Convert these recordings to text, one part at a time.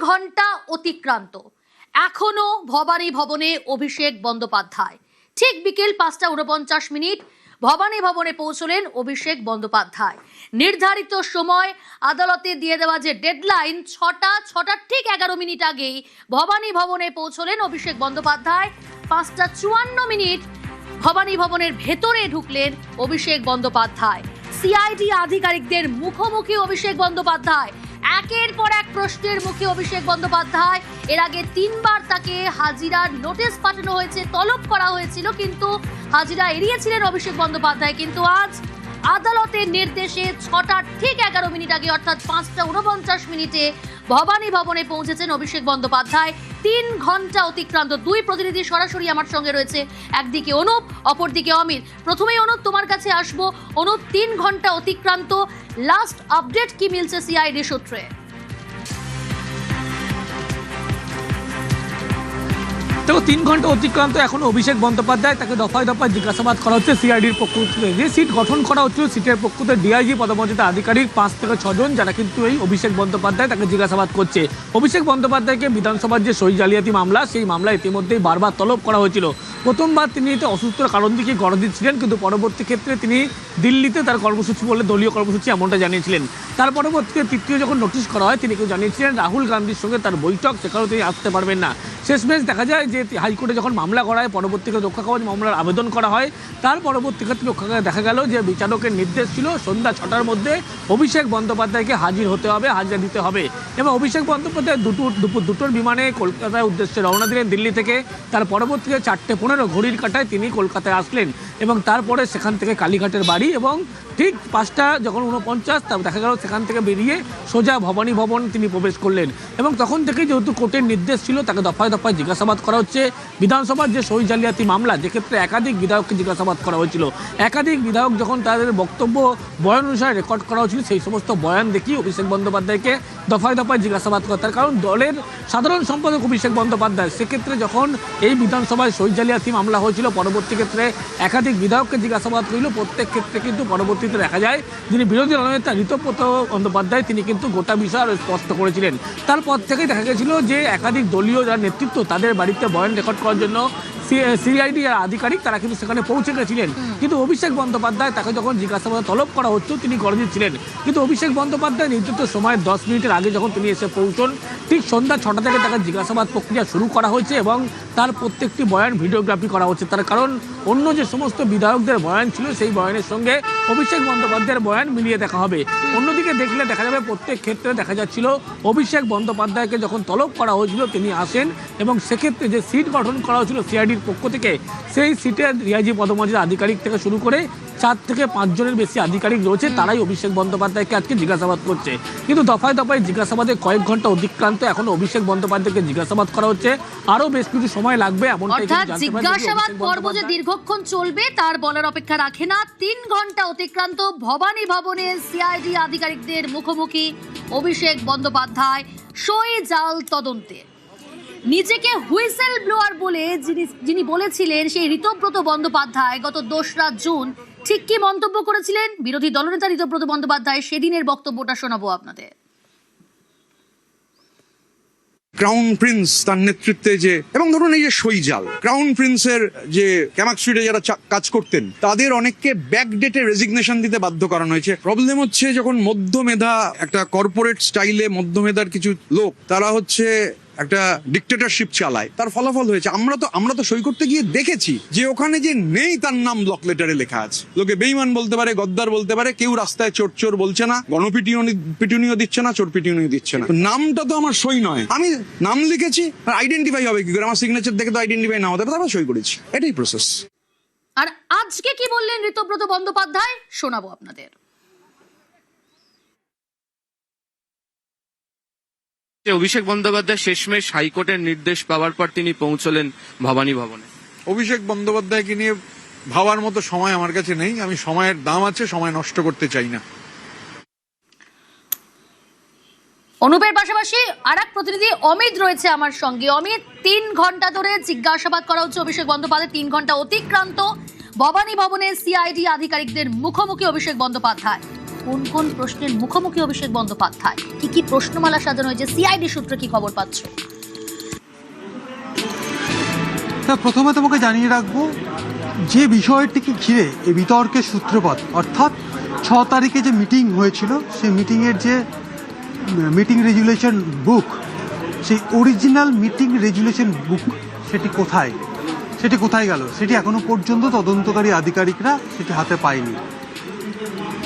ঘন্টা অতিক্রান্ত, এখনো ভবানী ভবনে অভিষেক বন্দ্যোপাধ্যায়। ঠিক বিকেল 5:49 ভবানী ভবনে পৌঁছলেন অভিষেক বন্দ্যোপাধ্যায়। নির্ধারিত সময় আদালতে দিয়ে দেওয়া যে ডেডলাইন, ছটার ঠিক 11 মিনিট আগেই ভবানী ভবনে পৌঁছলেন অভিষেক বন্দ্যোপাধ্যায়। 5:54 ভবানী ভবনের ভেতরে ঢুকলেন অভিষেক বন্দ্যোপাধ্যায়। সিআইডি আধিকারিকদের মুখোমুখি অভিষেক বন্দ্যোপাধ্যায়। একের পর এক প্রশ্নের মুখে অভিষেক বন্দ্যোপাধ্যায়। এর আগে 3 বার তাকে হাজিরার নোটিশ পাঠানো হয়েছে, তলব করা হয়েছিল, কিন্তু হাজিরা এড়িয়েছিলেন অভিষেক বন্দ্যোপাধ্যায়। কিন্তু আজ আদালতের নির্দেশে 6টার ঠিক 11 মিনিট আগে অর্থাৎ 5:49 ভবানী ভবনে পৌঁছেছেন অভিষেক বন্দ্যোপাধ্যায়। 3 ঘন্টা অতিক্রান্ত। দুই প্রতিনিধি সরাসরি আমার সঙ্গে রয়েছে, একদিকে অনুপ, অপরদিকে অমিত। প্রথমেই অনুপ, তোমার কাছে আসবো। অনুপ, 3 ঘন্টা অতিক্রান্ত, লাস্ট আপডেট কি মিলছে সিআইডি সূত্রে? দেখো, 3 ঘন্টা অতিক্রান্ত, এখন অভিষেক বন্দ্যোপাধ্যায় তাকে দফায় দফায় জিজ্ঞাসাবাদ করা হচ্ছে সিআইডির পক্ষ থেকে। যে সিট গঠন করা হচ্ছিল, সিটের পক্ষ থেকে ডিআইজি পদমর্যাদা আধিকারিক 5 থেকে 6 জন, যারা কিন্তু এই অভিষেক বন্দ্যোপাধ্যায় তাকে জিজ্ঞাসাবাদ করছে। অভিষেক বন্দ্যোপাধ্যায়কে বিধানসভার যে সই জালিয়াতি মামলা, সেই মামলা ইতিমধ্যেই বারবার তলব করা হয়েছিল। প্রথমবার তিনি এতে অসুস্থতার কারণ দেখিয়ে গড় দিচ্ছিলেন, কিন্তু পরবর্তী ক্ষেত্রে তিনি দিল্লিতে তার কর্মসূচি বলে, দলীয় কর্মসূচি এমনটা জানিয়েছিলেন। তার পরবর্তীতে তৃতীয় যখন নোটিশ করা হয়, তিনি কেউ জানিয়েছিলেন রাহুল গান্ধীর সঙ্গে তার বৈঠক, সেখানেও তিনি আসতে পারবেন না। শেষমেশ দেখা যায় যে হাইকোর্টে যখন মামলা করা হয়, পরবর্তীতে রক্ষা কবচ মামলার আবেদন করা হয়। তার পরবর্তী ক্ষেত্রে দেখা গেল যে বিচারকের নির্দেশ ছিল সন্ধ্যা 6টার মধ্যে অভিষেক বন্দ্যোপাধ্যায়কে হাজির হতে হবে, হাজিরা দিতে হবে। এবং অভিষেক বন্দ্যোপাধ্যায় দুপুর 2টোর বিমানে কলকাতার উদ্দেশ্যে রওনা দিলেন দিল্লি থেকে। তার পরবর্তীতে 4:15 ঘড়ির কাঁটায় তিনি কলকাতায় আসলেন এবং তারপরে সেখান থেকে কালীঘাটের বাড়ি, এবং ঠিক 5টা যখন 49 তা দেখা গেল সেখান থেকে বেরিয়ে সোজা ভবানী ভবন তিনি প্রবেশ করলেন। এবং তখন থেকেই যেহেতু কোর্টের নির্দেশ ছিল, তাকে দফায় দফায় জিজ্ঞাসাবাদ করা হচ্ছে। বিধানসভার যে সই জালিয়াতি মামলা, যেক্ষেত্রে একাধিক বিধায়ককে জিজ্ঞাসাবাদ করা হয়েছিল, একাধিক বিধায়ক যখন তাদের বক্তব্য বয়ান অনুসারে রেকর্ড করা হয়েছিল, সেই সমস্ত বয়ান দেখিয়ে অভিষেক বন্দ্যোপাধ্যায়কে দফায় দফায় জিজ্ঞাসাবাদ করে। তার কারণ দলের সাধারণ সম্পাদক অভিষেক বন্দ্যোপাধ্যায়, সেক্ষেত্রে যখন এই বিধানসভায় সই জালিয়াতি মামলা হয়েছিল, পরবর্তী ক্ষেত্রে একাধিক বিধায়ককে জিজ্ঞাসাবাদ করিল। প্রত্যেক ক্ষেত্রে কিন্তু পরবর্তীতে দেখা যায় যিনি বিরোধী দলনেতা ঋতব্রত বন্দ্যোপাধ্যায়, তিনি কিন্তু গোটা বিষয় আরও স্পষ্ট করেছিলেন। তারপর থেকেই দেখা গেছিল যে একাধিক দলীয় যারা নেতৃত্ব, তাদের বাড়িতে বয়ান রেকর্ড করার জন্য সিআইডি আধিকারিক তারা কিন্তু সেখানে পৌঁছে গেছিলেন। কিন্তু অভিষেক বন্দ্যোপাধ্যায় তাকে যখন জিজ্ঞাসাবাদ তলব করা হতো, তিনি গড়ে দিচ্ছিলেন। কিন্তু অভিষেক বন্দ্যোপাধ্যায় নির্দিষ্ট সময় 10 মিনিটের আগে যখন তিনি এসে পৌঁছন, ঠিক সন্ধ্যা 6টা থেকে তাকে জিজ্ঞাসাবাদ প্রক্রিয়া শুরু করা হয়েছে এবং তার প্রত্যেকটি বয়ান ভিডিওগ্রাফি করা হচ্ছে। তার কারণ অন্য যে সমস্ত বিধায়কদের বয়ান ছিল, সেই বয়ানের সঙ্গে অভিষেক বন্দ্যোপাধ্যায়ের বয়ান মিলিয়ে দেখা হবে। অন্যদিকে দেখলে দেখা যাবে প্রত্যেক ক্ষেত্রে দেখা যাচ্ছিল অভিষেক বন্দ্যোপাধ্যায়কে যখন তলব করা হয়েছিল, তিনি আসেন এবং সেক্ষেত্রে যে সিট গঠন করা হয়েছিল সিআইডির পক্ষ থেকে, সেই সিটের ডিআইজি পদমর্যাদা আধিকারিক থেকে শুরু করে 4 থেকে 5 জনের বেশি আধিকারিক রয়েছে, তারাই অভিষেক বন্দ্যোপাধ্যায়কে আজকে জিজ্ঞাসাবাদ করছে। কিন্তু দফায় দফায় জিজ্ঞাসাবাদে কয়েক ঘন্টা অতিক্রান্ত, এখনো অভিষেক বন্দ্যোপাধ্যায়কে জিজ্ঞাসাবাদ করা হচ্ছে। আরো বেশ কিছু সময় লাগবে এমনটাই জিজ্ঞাসাবাদ পর্ব যে দীর্ঘক্ষণ চলবে তার বলার অপেক্ষা রাখে না। 3 ঘন্টা অতিক্রান্ত, ভবানী ভবনে সিআইডি আধিকারিকদের মুখোমুখি অভিষেক বন্দ্যোপাধ্যায় সই জাল তদন্তে। নিজেকে হুইসেল ব্লোয়ার বলে যিনি বলেছিলেন, সেই ঋতব্রত বন্দ্যোপাধ্যায় গত 2রা জুন ঠিক কি মন্তব্য করেছিলেন বিরোধী দলনেতা ঋতব্রত বন্দ্যোপাধ্যায়, সেদিনের বক্তব্যটা শোনাবো আপনাদের। ক্রাউন প্রিন্স তার নেতৃত্বে যে, এবং ধরুন এই যে সইজাল, ক্রাউন প্রিন্সের যে ক্যামাক স্ট্রিটে যারা কাজ করতেন, তাদের অনেককে ব্যাকডেটে রেজিগনেশন দিতে বাধ্য করানো হয়েছে। প্রবলেম হচ্ছে যখন মধ্যমেধা, একটা কর্পোরেট স্টাইলে মধ্যমেধার কিছু লোক, তারা হচ্ছে একটা ডিক্টেটরশিপ চালায়, তার ফলাফল হয়েছে। আমরা তো সই করতে গিয়ে দেখেছি যে ওখানে যে নেই তার নাম ব্লক লেটারে লেখা আছে। লোকে বেঈমান বলতে পারে, গদ্দার বলতে পারে, কেউ রাস্তায় চোর চোর বলছে না, গণপিটুনিও দিচ্ছে না, চোর পিটুনিও দিচ্ছে না। নামটা তো আমার সই নয়, আমি নাম লিখেছি, আইডেন্টিফাই হবে কি করে? আমার সিগনেচার দেখে তো আইডেন্টিফাই না হতে পারে, তারপর সই করেছি, এটাই প্রসেস। আর আজকে কি বললেন ঋতব্রত বন্দ্যোপাধ্যায়, শোনাবো আপনাদের। অভিষেক বন্দ্যোপাধ্যায় শেষমেশ হাইকোর্টের নির্দেশ পাওয়ার পর তিনি পৌঁছলেন ভবানী ভবনে। অভিষেক বন্দ্যোপাধ্যায়কে নিয়ে ভাবার মতো সময় আমার কাছে নেই, আমি সময়ের দাম আছে, সময় নষ্ট করতে চাই না। অনুপের পাশাপাশি আর এক প্রতিনিধি অমিত রয়েছে আমার সঙ্গে। অমিত, 3 ঘন্টা ধরে জিজ্ঞাসাবাদ করা হচ্ছে অভিষেক বন্দ্যোপাধ্যায়, 3 ঘন্টা অতিক্রান্ত, ভবানী ভবনে সিআইডি আধিকারিকদের মুখোমুখি অভিষেক বন্দ্যোপাধ্যায়। কোন কোন প্রশ্নের মুখোমুখি অভিষেক বন্দ্যোপাধ্যায়, কি কি প্রশ্নমালা সাজানো হয়েছে, সিআইডি সূত্রে কি খবর পাচ্ছ? প্রথমে তোমাকে জানিয়ে রাখবো যে বিষয়টিকে ঘিরে এই বিতর্কের সূত্রপাত, অর্থাৎ 6 তারিখে যে মিটিং হয়েছিল, সেই মিটিংয়ের যে মিটিং রেজুলেশন বুক, সেই অরিজিনাল মিটিং রেজুলেশন বুক সেটি কোথায় গেল সেটি এখনো পর্যন্ত তদন্তকারী আধিকারিকরা সেটি হাতে পায়নি।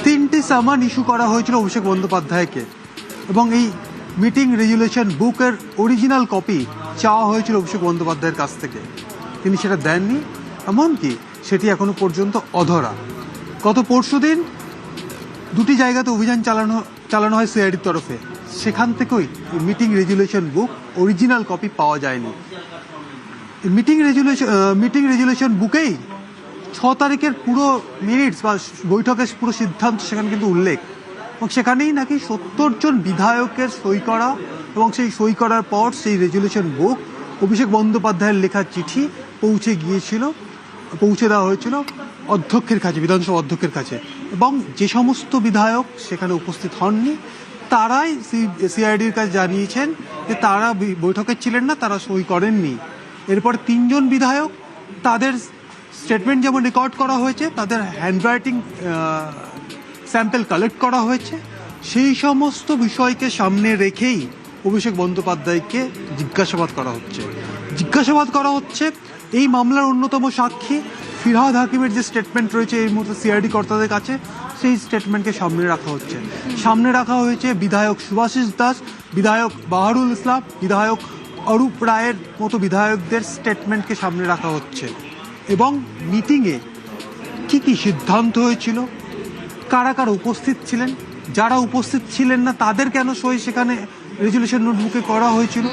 3টি সামান ইস্যু করা হয়েছিল অভিষেক বন্দ্যোপাধ্যায়কে এবং এই মিটিং রেজুলেশন বুকের অরিজিনাল কপি চাওয়া হয়েছিল অভিষেক বন্দ্যোপাধ্যায়ের কাছ থেকে। তিনি সেটা দেননি, এমনকি সেটি এখনো পর্যন্ত অধরা। গত পরশুদিন 2টি জায়গাতে অভিযান চালানো হয় সিআইডির তরফে, সেখান থেকেই মিটিং রেজুলেশন বুক অরিজিনাল কপি পাওয়া যায়নি। মিটিং রেজুলেশন বুকেই 6 তারিখের পুরো মিনিটস বা বৈঠকের পুরো সিদ্ধান্ত সেখানে কিন্তু উল্লেখ, এবং সেখানেই নাকি 70 জন বিধায়কের সই করা, এবং সেই সই করার পর সেই রেজুলেশন বুক অভিষেক বন্দ্যোপাধ্যায়ের লেখা চিঠি পৌঁছে দেওয়া হয়েছিল অধ্যক্ষের কাছে, বিধানসভা অধ্যক্ষের কাছে। এবং যে সমস্ত বিধায়ক সেখানে উপস্থিত হননি তারাই সিআইডির কাছে জানিয়েছেন যে তারা বৈঠকে ছিলেন না, তারা সই করেননি। এরপর 3 জন বিধায়ক, তাদের স্টেটমেন্ট যেমন রেকর্ড করা হয়েছে, তাদের হ্যান্ডরাইটিং স্যাম্পল কালেক্ট করা হয়েছে, সেই সমস্ত বিষয়কে সামনে রেখেই অভিষেক বন্দ্যোপাধ্যায়কে জিজ্ঞাসাবাদ করা হচ্ছে। এই মামলার অন্যতম সাক্ষী ফিরহাদ হাকিমের যে স্টেটমেন্ট রয়েছে এই মুহূর্তে সিআইডি কর্তাদের কাছে, সেই স্টেটমেন্টকে সামনে রাখা হয়েছে বিধায়ক সুভাষিস দাস, বিধায়ক বাহারুল ইসলাম, বিধায়ক অরূপ রায়ের মতো বিধায়কদের স্টেটমেন্টকে সামনে রাখা হচ্ছে। এবং মিটিংয়ে কি কি সিদ্ধান্ত হয়েছিল, কারা কারা উপস্থিত ছিলেন, যারা উপস্থিত ছিলেন না তাদের কেন সই সেখানে রেজুলেশন নোটবুকে করা হয়েছিল,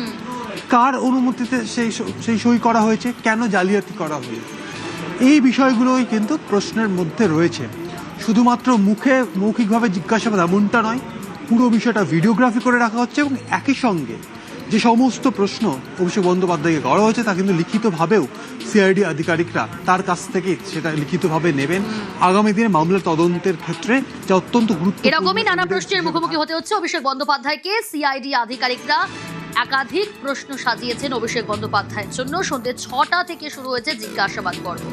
কার অনুমতিতে সেই সই করা হয়েছে, কেন জালিয়াতি করা হয়েছে, এই বিষয়গুলোই কিন্তু প্রশ্নের মধ্যে রয়েছে। শুধুমাত্র মৌখিকভাবে জিজ্ঞাসাবাদ এমনটা নয়, পুরো বিষয়টা ভিডিওগ্রাফি করে রাখা হচ্ছে, এবং একই সঙ্গে যে সমস্ত প্রশ্ন অভিষেক বন্দ্যোপাধ্যায়কে করা হয়েছে তা কিন্তু লিখিতভাবেও সিআইডি আধিকারিকরা তার কাছ থেকে সেটা লিখিতভাবে নেবেন আগামী দিনে মামলার তদন্তের ক্ষেত্রে, যা অত্যন্ত গুরুত্বপূর্ণ। এরকমই নানা প্রশ্নের মুখোমুখি হতে হচ্ছে অভিষেক বন্দ্যোপাধ্যায়কে। সিআইডি আধিকারিকরা একাধিক প্রশ্ন সাজিয়েছেন অভিষেক বন্দ্যোপাধ্যায়ের জন্য। সন্ধ্যে 6টা থেকে শুরু হয়েছে জিজ্ঞাসাবাদ পর্ব।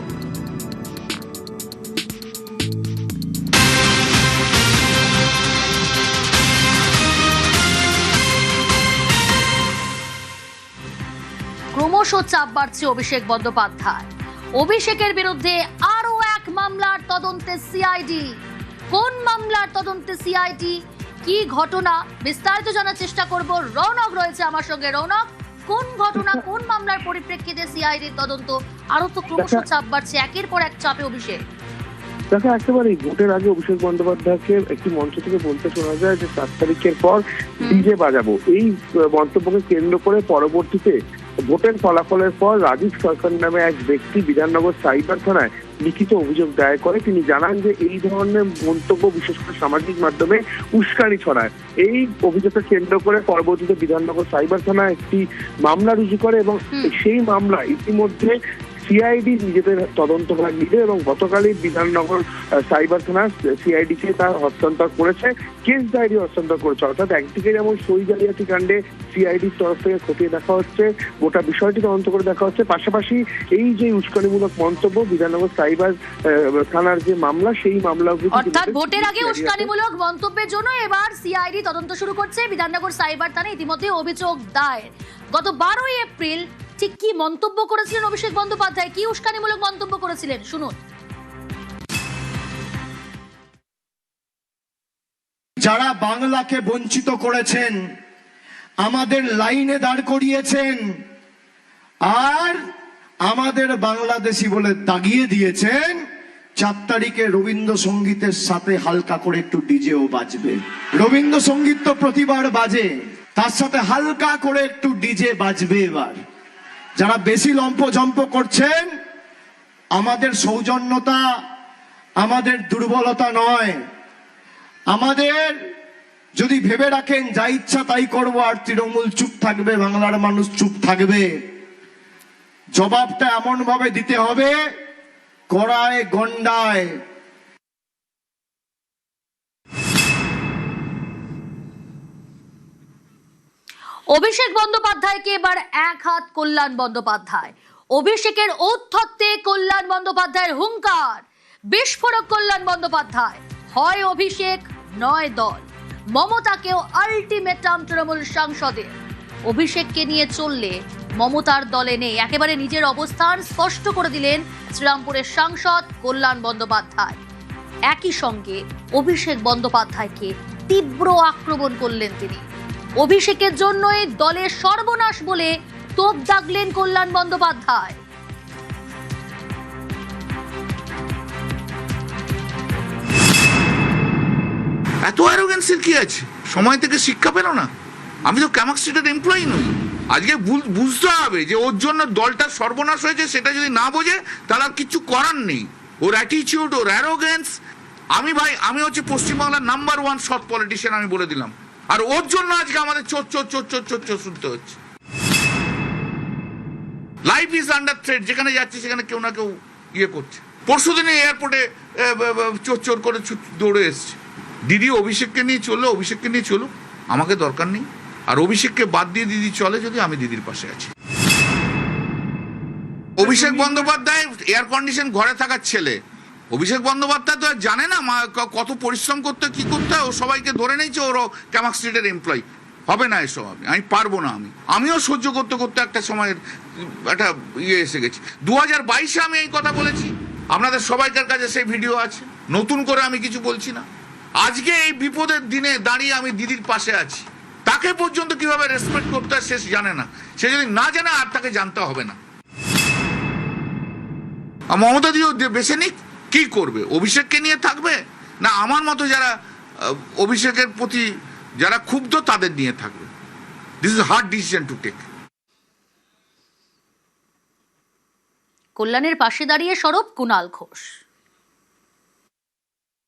ক্রমশ চাপ বাড়ছে অভিষেক বন্দ্যোপাধ্যায়। অভিষেকের বিরুদ্ধে আরো এক মামলার তদন্তে সিআইডি। কোন মামলার তদন্তে সিআইডি, কি ঘটনা, বিস্তারিত জানার চেষ্টা করব। রৌনক রয়েছে আমার সঙ্গে। রৌনক, কোন ঘটনা, কোন মামলার পরিপ্রেক্ষিতে সিআইডির তদন্ত? আরো তো ক্রমশ চাপ বাড়ছে, একের পর এক চাপে অভিষেক। দেখো, একেবারেই ভোটের আগে অভিষেক বন্দ্যোপাধ্যায়কে একটি মঞ্চ থেকে বলতে শোনা যায় যে 7 তারিখের পর ডিজে বাজাবো। এই মন্তব্যকে কেন্দ্র করে পরবর্তীতে ভোটের ফলাফলের পর রাজীব সরকার নামে এক ব্যক্তি বিধাননগর সাইবার থানায় লিখিত অভিযোগ দায়ের করে। তিনি জানান যে এই ধরনের মন্তব্য বিশেষ করে সামাজিক মাধ্যমে উস্কানি ছড়ায়। এই অভিযোগকে কেন্দ্র করে পরবর্তীতে বিধাননগর সাইবার থানা একটি মামলা রুজু করে, এবং সেই মামলা ইতিমধ্যে সিআইডি নিজেদের তদন্তভার নিবে, এবং গতকালই বিধাননগর সাইবার থানা সিআইডিকে তার হস্তান্তর করেছে, কেস ডায়েরি হস্তান্তর করেছে। অর্থাৎ একদিকে যেমন সই জালিয়াতি কাণ্ডে সিআইডির তরফ থেকে খতিয়ে দেখা হচ্ছে, গোটা বিষয়টি তদন্ত করে দেখা হচ্ছে, পাশাপাশি এই যে উস্কানিমূলক মন্তব্য বিধাননগর সাইবার থানার যে মামলা, সেই মামলা অর্থাৎ ভোটের আগে উস্কানিমূলক মন্তব্যের জন্য এবার সিআইডি তদন্ত শুরু করছে। বিধাননগর সাইবার থানায় ইতিমধ্যে অভিযোগ দায়ের। গত 12ই এপ্রিল ঠিক কি মন্তব্য করেছিলেন অভিষেক বন্দ্যোপাধ্যায়, কি উস্কানিমূলক মন্তব্য করেছিলেন শুনুন। যারা বাংলাকে বঞ্চিত করেছেন, আমাদের লাইনে দাঁড় করিয়েছেন, আর আমাদের বাংলাদেশি বলে দাগিয়ে দিয়েছেন, 4 তারিখে রবীন্দ্রসঙ্গীতের সাথে হালকা করে একটু ডিজেও বাজবে। রবীন্দ্রসঙ্গীত তো প্রতিবার বাজে, তার সাথে হালকা করে একটু ডিজে বাজবে। এবার যারা বেশি লম্পজম্প করছেন, আমাদের সৌজন্যতা, আমাদের দুর্বলতা নয়। আমাদের যদি ভেবে রাখেন যা ইচ্ছা তাই করবো আর তৃণমূল চুপ থাকবে, বাংলার মানুষ চুপ থাকবে, জবাবটা এমন ভাবে দিতে হবে, কড়ায় গন্ডায়। অভিষেক বন্দ্যোপাধ্যায়কে এবার এক হাত কল্যাণ বন্দ্যোপাধ্যায়। অভিষেকের ঔদ্ধত্যে কল্যাণ বন্দ্যোপাধ্যায়ের হুঙ্কার, বিস্ফোরক কল্যাণ বন্দ্যোপাধ্যায়। হয় অভিষেক নয় দল। মমতাকেও আলটিমেটাম তৃণমূল সাংসদের। অভিষেককে নিয়ে চললে মমতার দলে নেই, একেবারে নিজের অবস্থান স্পষ্ট করে দিলেন শ্রীরামপুরের সাংসদ কল্যাণ বন্দ্যোপাধ্যায়। একই সঙ্গে অভিষেক বন্দ্যোপাধ্যায়কে তীব্র আক্রমণ করলেন তিনি। অভিষেকের জন্যই দলের সর্বনাশ বলে তোপ দাগলেন কল্যাণ বন্দ্যোপাধ্যায়। এত অ্যারোগেন্সির কি আছে? সময় থেকে শিক্ষা পেল না? আমি তো ক্যামাক স্ট্রিটের এমপ্লয়ি নই। আজকে বুঝতে হবে যে ওর জন্য দলটা সর্বনাশ হয়েছে, সেটা যদি না বোঝে তাহলে আর কিছু করার নেই। ওর অ্যাটিটিউড, ওর অ্যারোগেন্স। আমি হচ্ছে পশ্চিমবাংলার নাম্বার 1 সৎ পলিটিশিয়ান, আমি বলে দিলাম। আর ওর জন্য আজকে আমাদের চোর চোর চোর চোর চোর চোর শুনতে হচ্ছে। Life is under threat. যেখানে যাচ্ছে সেখানে কেউ না কেউ ইয়ে করছে। পরশুদিনে এয়ারপোর্টে চোর চোর করে দৌড়ে এসছে। দিদি অভিষেককে নিয়ে চললো, অভিষেককে নিয়ে চলুক, আমাকে দরকার নেই। আর অভিষেককে বাদ দিয়ে দিদি চলে যদি, আমি দিদির পাশে আছি। অভিষেক বন্দ্যোপাধ্যায় এয়ার কন্ডিশন ঘরে থাকার ছেলে। অভিষেক বন্দ্যোপাধ্যায় তো আর জানে না কত পরিশ্রম করতে, কি করতে হয়। ও সবাইকে ধরে নিয়েছে ওরও ক্যামাক স্ট্রিটের এমপ্লয়ি। হবে না এসব, আমি পারবো না। আমিও সহ্য করতে করতে একটা সময়ের একটা ইয়ে এসে গেছি। 2022-এ আমি এই কথা বলেছি, আপনাদের সবাইকার কাছে সেই ভিডিও আছে। নতুন করে আমি কিছু বলছি না। আজকে এই বিপদের দিনে দাঁড়িয়ে আমি দিদির পাশে আছি। তাকে পর্যন্ত কিভাবে রেসপেক্ট করতে হয় সে জানে না। সে যদি না জানে আর তাকে জানতে হবে না। মমতা দিও বেছে নিক, কি করবে? অভিষেককে নিয়ে থাকবে না আমার মতো যারা অভিষেকের প্রতি যারা ক্ষুব্ধ তাদের নিয়ে থাকবে? This is hard decision to take. কল্যাণের পাশে দাঁড়িয়ে সরব কুণাল ঘোষ।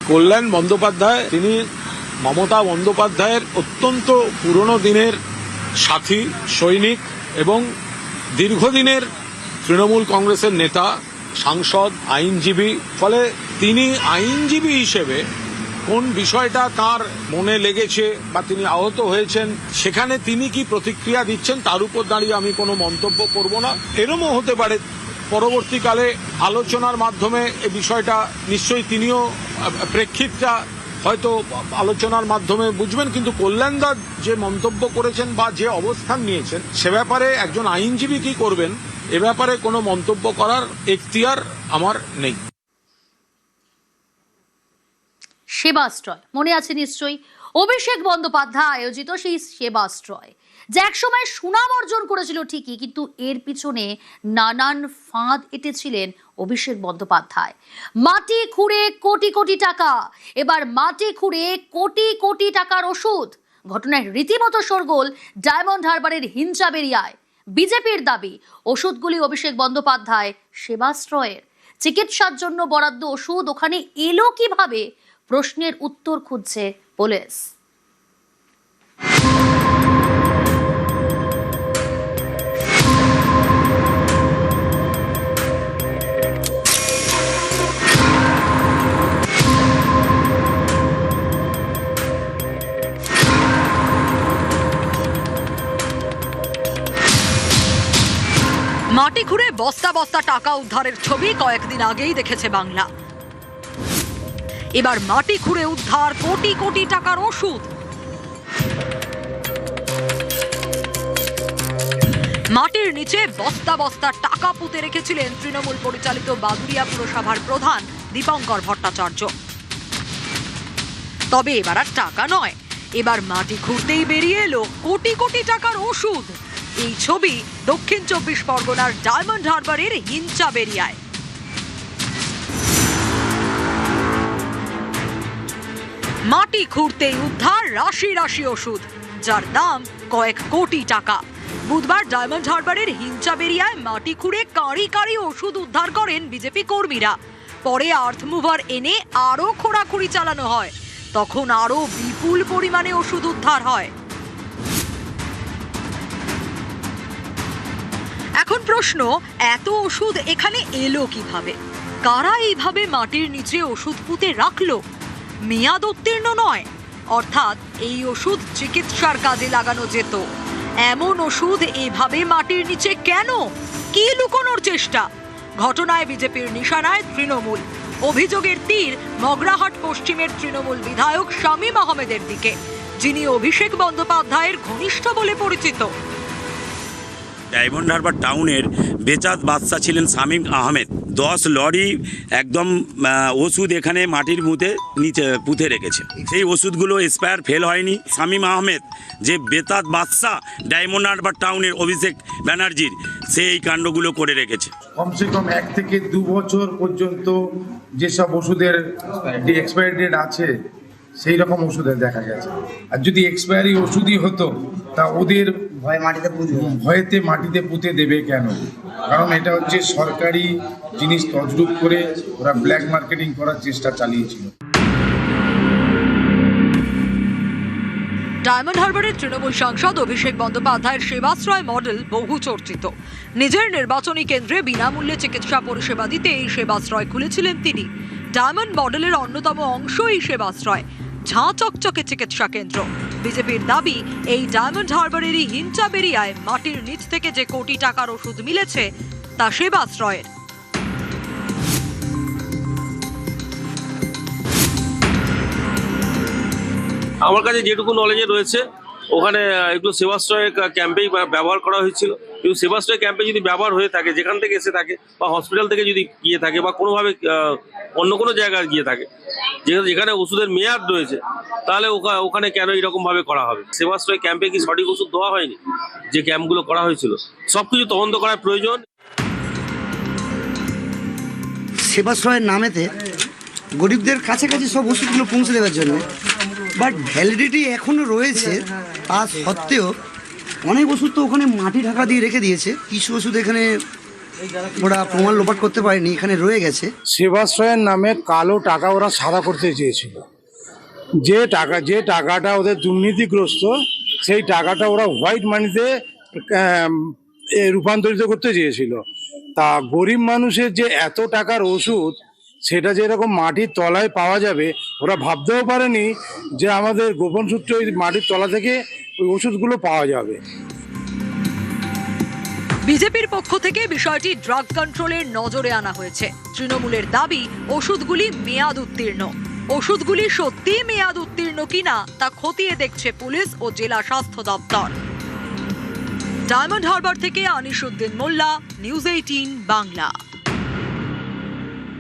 কল্যাণ বন্দ্যোপাধ্যায় তিনি মমতা বন্দ্যোপাধ্যায়ের অত্যন্ত পুরনো দিনের সাথী, সৈনিক এবং দীর্ঘদিনের তৃণমূল কংগ্রেসের নেতা, সাংসদ, আইনজীবী। ফলে তিনি আইনজীবী হিসেবে কোন বিষয়টা তার মনে লেগেছে বা তিনি আহত হয়েছেন, সেখানে তিনি কি প্রতিক্রিয়া দিচ্ছেন তার উপর দাঁড়িয়ে আমি কোনো মন্তব্য করব না। এরমও হতে পারে পরবর্তীকালে আলোচনার মাধ্যমে এই বিষয়টা নিশ্চয়ই তিনিও প্রেক্ষিতটা হয়তো আলোচনার মাধ্যমে বুঝবেন। কিন্তু কল্যাণদার যে মন্তব্য করেছেন বা যে অবস্থান নিয়েছেন সে ব্যাপারে একজন আইনজীবী কি করবেন এ ব্যাপারে কোনো মন্তব্য করার এখতিয়ার আমার নেই। সেবাশ্রয় মনে আছে নিশ্চয়ই, অভিষেক বন্দ্যোপাধ্যায় আয়োজিত সেই সেবাশ্রয়, যে একসময় সুনাম অর্জন করেছিল ঠিকই, কিন্তু এর পিছনে নানান ফাঁদ এঁটেছিলেন অভিষেক বন্দ্যোপাধ্যায়। মাটি খুঁড়ে কোটি কোটি টাকা, এবার মাটি খুঁড়ে কোটি কোটি টাকার ওষুধ। ঘটনায় রীতিমতো শোরগোল ডায়মন্ড হারবারের হিঞ্চাবেরিয়ায়। বিজেপির দাবি ওষুধগুলি অভিষেক বন্দ্যোপাধ্যায় সেবাশ্রয়ের। চিকিৎসার জন্য বরাদ্দ ওষুধ ওখানে এলো কিভাবে, প্রশ্নের উত্তর খুঁজছে পুলিশ। মাটি খুঁড়ে বস্তা বস্তা টাকা উদ্ধারের ছবি কয়েকদিন আগেই দেখেছে বাংলা। এবার মাটি খুঁড়ে উদ্ধার কোটি কোটি টাকার ওষুধ। মাটির নিচে বস্তা বস্তা টাকা পুঁতে রেখেছিলেন তৃণমূল পরিচালিত বাদুড়িয়া পুরসভার প্রধান দীপঙ্কর ভট্টাচার্য। তবে এবার আর টাকা নয়, এবার মাটি খুঁড়তেই বেরিয়ে এলো কোটি কোটি টাকার ওষুধ। এই ছবি দক্ষিণ 24 পরগনার ডায়মন্ড হারবারের হিঞ্চাবেরিয়ায়। মাটি খুঁড়তেই উদ্ধার রাশি রাশি ওষুধ, যার দাম কয়েক কোটি টাকা। বুধবার ডায়মন্ড হারবারের হিঞ্চাবেরিয়ায় মাটি খুঁড়ে কাঁড়ি কাঁড়ি ওষুধ উদ্ধার করেন বিজেপি কর্মীরা। পরে আর্থ মুভার এনে আরো খোঁড়াখুড়ি চালানো হয়, তখন আরো বিপুল পরিমাণে ওষুধ উদ্ধার হয়। এখন প্রশ্ন, এত ওষুধ এখানে এলো কিভাবে? কারা এইভাবে মাটির নিচে ওষুধ পুঁতে রাখলো? মেয়াদ উত্তীর্ণ নয়, অর্থাৎ এই ওষুধ চিকিৎসার কাজে লাগানো যেত। এমন ওষুধ এভাবে মাটির নিচে কেন? কি লুকোনোর চেষ্টা? ঘটনায় বিজেপির নিশানায় তৃণমূল। অভিযোগের তীর মগরাহাট পশ্চিমের তৃণমূল বিধায়ক শামীম আহমেদের দিকে, যিনি অভিষেক বন্দ্যোপাধ্যায়ের ঘনিষ্ঠ বলে পরিচিত। ডায়মন্ড হারবার টাউনের বেচাত বাদশা ছিলেন শামীম আহমেদ। 10 লরি একদম ওষুধ এখানে মাটির নিচে পুঁতে রেখেছে। সেই ওষুধগুলো এক্সপায়ার ফেল হয়নি। শামীম আহমেদ যে বেতাত বাদশা ডায়মন্ড হারবার টাউনের অভিষেক ব্যানার্জির, সেই কাণ্ডগুলো করে রেখেছে। কমসে কম 1 থেকে 2 বছর পর্যন্ত যেসব ওষুধের এক্সপায়ারি ডেট আছে সেই রকম ওষুধের দেখা গেছে। আর যদি এক্সপায়ারি ওষুধই হতো তা ওদের ভয়েতে মাটিতে পুঁতে দেবে কেন? কারণ এটা হচ্ছে সরকারি জিনিস তছরূপ করে ওরা ব্ল্যাক মার্কেটিং করার চেষ্টা চালিয়েছিল। ডায়মন্ড হারবারের তৃণমূল সাংসদ অভিষেক বন্দ্যোপাধ্যায়ের সেবাশ্রয় মডেল বহু চর্চিত। নিজের নির্বাচনী কেন্দ্রে বিনামূল্যে চিকিৎসা পরিষেবা দিতে এই সেবাশ্রয় খুলেছিলেন তিনি। ডায়মন্ড মডেলের অন্যতম অংশ এই সেবাশ্রয়, ঝাঁ চকচকে চিকিৎসা কেন্দ্র। বিজেপির দাবি, এই ডায়মন্ড হারবারেরই হিঞ্চাবেরিয়ায় মাটির নিচ থেকে যে কোটি টাকার ওষুধ মিলেছে তা সেবাশ্রয়ের। আমার কাছে যেটুকু নলেজে রয়েছে, ওখানে এগুলো সেবাশ্রয় ক্যাম্পেই ব্যবহার করা হয়েছিল। কিন্তু সেবাশ্রয় ক্যাম্পে যদি ব্যবহার হয়ে থাকে, যেখান থেকে এসে থাকে বা হসপিটাল থেকে যদি গিয়ে থাকে বা কোনোভাবে অন্য কোনো জায়গায় গিয়ে থাকে যেখানে ওষুধের মেয়াদ রয়েছে, তাহলে ওখানে কেন এরকমভাবে করা হবে? সেবাশ্রয় ক্যাম্পে কি সঠিক ওষুধ দেওয়া হয়নি? যে ক্যাম্পগুলো করা হয়েছিল, সবকিছু তদন্ত করার প্রয়োজন। সেবাশ্রয়ের নামেতে গরিবদের কাছাকাছি সব ওষুধগুলো পৌঁছে দেওয়ার জন্য, বাট ভ্যালিডিটি এখনও রয়েছে। তা সত্ত্বেও অনেক ওষুধ তো ওখানে মাটি ঢাকা দিয়ে রেখে দিয়েছে। কিছু ওষুধ এখানে ওরা প্রমাণ লোপাট করতে পারেনি, এখানে রয়ে গেছে। সেবাশ্রয়ের নামে কালো টাকা ওরা সাদা করতে চেয়েছিল। যে টাকাটা ওদের দুর্নীতিগ্রস্ত, সেই টাকাটা ওরা হোয়াইট মানিতে রূপান্তরিত করতে চেয়েছিল। তা গরিব মানুষের যে এত টাকার ওষুধ, সেটা যেরকম মাটির তলায় পাওয়া যাবে, ওরা ভাবতেও পারেনি যে আমাদের গোপন সূত্রে ওই মাটির তলা থেকে ওই ওষুধগুলো পাওয়া যাবে। বিজেপির পক্ষ থেকে বিষয়টি ড্রাগ কন্ট্রোলের নজরে আনা হয়েছে। তৃণমূলের দাবি, ওষুধগুলি মেয়াদ উত্তীর্ণ। ওষুধগুলি সত্যি মেয়াদ উত্তীর্ণ কিনা তা খতিয়ে দেখছে পুলিশ ও জেলা স্বাস্থ্য দপ্তর। ডায়মন্ড হারবার থেকে আনিসুদ্দিন মোল্লা, নিউজ 18 বাংলা।